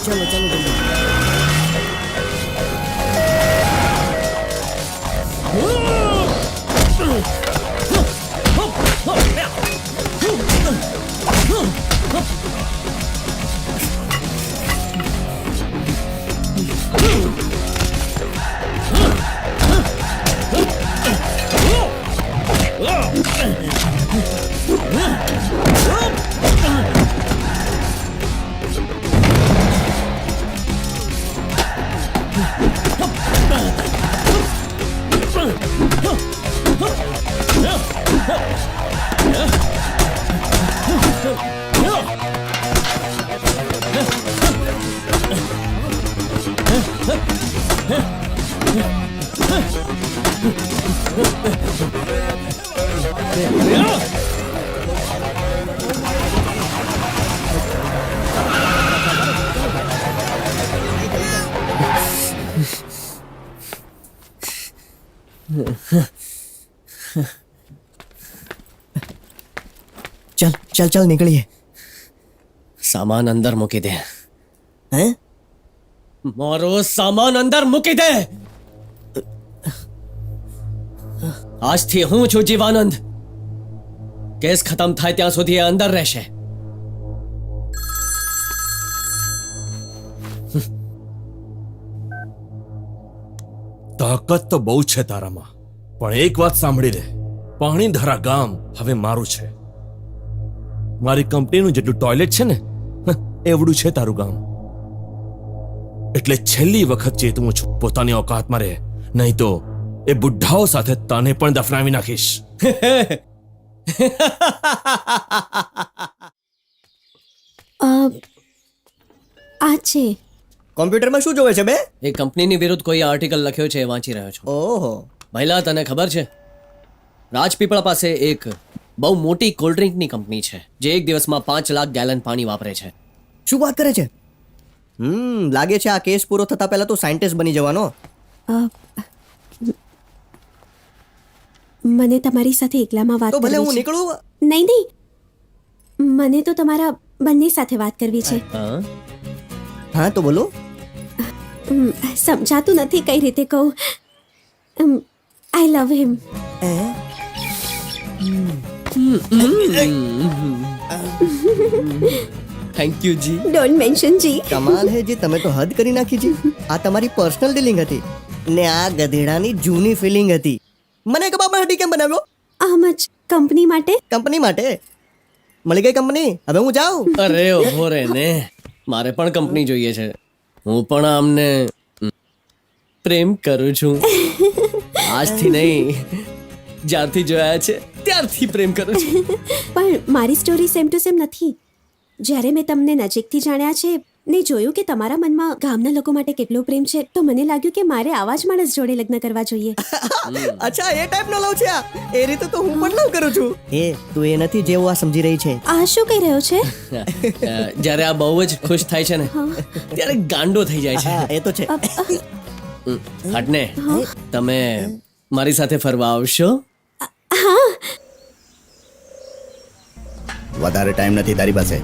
चलो चलो जल्दी। चल चल चल निकलिए। सामान अंदर મૂકી દે। हैं? મારો સામાન અંદર મૂકી દે। આજથી હું છું જીવાનંદ। કેસ ખતમ થાય ત્યાં સુધી એ અંદર રહેશે। તાકાત તો બહુ છે તારામાં, પણ એક વાત સાંભળી લે, પાણીધરા ગામ હવે મારું છે। મારી કંપનીનું જેટલું ટોયલેટ છે ને એવડું છે તારું ગામ। એટલે છેલ્લી વખત ચેતવું છું, પોતાની ઓકાતમાં રહે, નહીં તો એ બુઢ્ઢાઓ સાથે તને પણ દફનાવી નાખીશ। આ છે કોમ્પ્યુટરમાં શું જોવે છે બે? એ કંપનીની વિરુદ્ધ કોઈ આર્ટિકલ લખ્યો છે એ વાંચી રહ્યો છું। ઓહો, ભઈલા તને ખબર છે, રાજપીપળા પાસે એક બહુ મોટી કોલ્ડ ડ્રિંકની કંપની છે જે એક દિવસમાં 5 લાખ ગેલન પાણી વાપરે છે। શું વાત કરે છે? લાગે છે આ કેસ પૂરો થતા પહેલા તો સાયન્ટિસ્ટ બની જવાનો। મને તમારી સાથે એકલામાં વાત તો ભલે હું કરવી છે। નીકળું? નહીં નહીં, મને તો તમારા બંને સાથે વાત કરવી છે। હા? હા તો બોલો। સમજાતું નથી કઈ રીતે કહું। I love him. Thank you ji. Don't mention ji. કમાલ હે જી, તમે તો હદ કરી નાખી જી। આ તમારી પર્સનલ ડીલિંગ હતી ને આ ગધેડાની જૂની ફિલિંગ હતી। મને કબાબ હટી કેમ બનાવ્યો? આમ જ કંપની માટે। કંપની માટે મળી ગઈ કંપની, હવે હું જાઉં। અરે ઉભો રે ને, મારે પણ કંપની જોઈએ છે। હું પણ આમને પ્રેમ કરું છું। આજથી નહીં, જ્યારથી જોયા છે ત્યારથી પ્રેમ કરું છું। પણ મારી સ્ટોરી સેમ ટુ સેમ નથી। જ્યારે મેં તમને નજીકથી જાણ્યા છે ને જોયું કે તમારા મનમાં ગામના લોકો માટે કેટલો પ્રેમ છે, તો મને લાગ્યું કે મારે આવા જ માણસ જોડે લગ્ન કરવા જોઈએ। અચ્છા, એ ટાઈપનો લવ છે આ? એ રીતે તો હું પણ લવ કરું છું। એ તું એ નથી જેવું આ સમજી રહી છે। આ શું કહી રહ્યો છે? જ્યારે આ બહુ જ ખુશ થાય છે ને ત્યારે ગાંડો થઈ જાય છે। હા એ તો છે। હટને, તમે મારી સાથે ફરવા આવશો? વધારે ટાઈમ નથી તારી પાસે,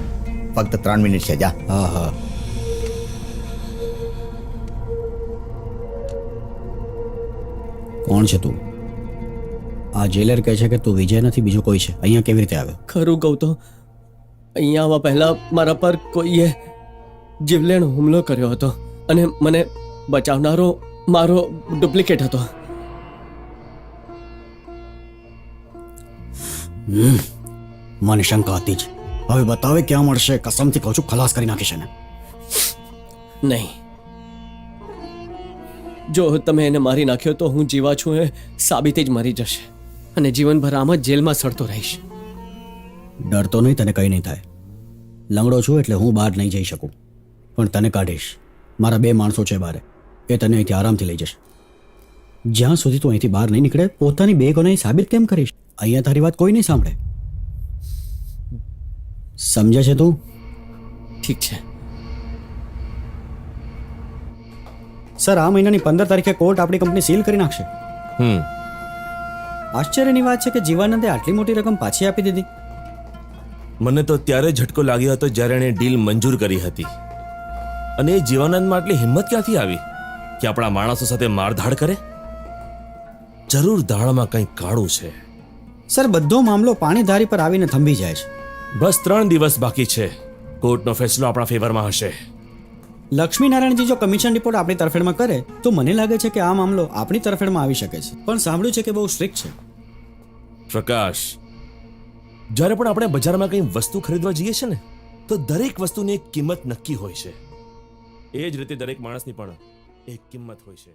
ફક્ત 3 મિનિટ છે, જા। હા હા, કોણ છે તું? આ જેલર કહે છે કે તું વિજય નથી, બીજો કોઈ છે। અહીંયા કેવી રીતે આવ્યો? ખરું કહું તો અહીંયા આવવા પહેલા મારા પર કોઈએ જીવલેણ હુમલો કર્યો હતો અને મને બચાવનારો મારો ડુપ્લિકેટ હતો। મને શંકા હતી જ। હવે બતાવે ક્યાં મળશે, કસમથી કહું છું ખલાસ કરી નાખીશ એને। નહીં, જો તમે એને મારી નાખ્યો તો હું જીવા છું એ સાબિતી જ મરી જશે। અને જીવનભર આમ જ જેલમાં સડતો રહીશ. ડરતો નહીં, તને કંઈ નહીં થાય. લંગડો છું એટલે હું બહાર નહીં જઈ શકું, પણ તને કાઢીશ. મારા 2 માણસો છે બારે, એ તને અહીંથી આરામથી લઈ જશે. જ્યાં સુધી તું અહીંથી બહાર નહીં નીકળે પોતાની 2 ગુનાહી સાબિત કેમ કરીશ? અહીંયા તારી વાત કોઈ નહીં સાંભળે. સમજે છે તું? ઠીક છે. સર, આ મહિનાની 15 તારીખે કોર્ટ આપણી કંપની સીલ કરી નાખશે. હમ આશ્ચર્યની વાત છે કે જીવાનંદે આટલી મોટી રકમ પાછી આપી દીધી. મને તો ત્યારે ઝટકો લાગ્યો હતો જ્યારે એણે ડીલ મંજૂર કરી હતી. અને એ જીવાનંદમાં આટલી હિંમત ક્યાંથી આવી કે આપણા માણસો સાથે મારધાડ કરે? જરૂર દાળમાં કંઈક કાળું છે. સર, બધો મામલો પાણીધારી પર આવીને થંભી જાય છે. બસ 3 દિવસ બાકી છે. કોર્ટનો ફેસલો આપણા ફેવરમાં હશે. લક્ષ્મીનારાયણજી જો કમિશન રિપોર્ટ આપણી તરફેણમાં કરે તો મને લાગે છે કે આ મામલો આપણી તરફેણમાં આવી શકે છે. પણ સાંભળ્યું છે કે બહુ સ્ટ્રિક્ટ છે. પ્રકાશ, જ્યારે પણ આપણે બજારમાં કંઈ વસ્તુ ખરીદવા જઈએ છે ને, તો દરેક વસ્તુની એક કિંમત નક્કી હોય છે. એ જ રીતે દરેક માણસની પણ એક કિંમત હોય છે.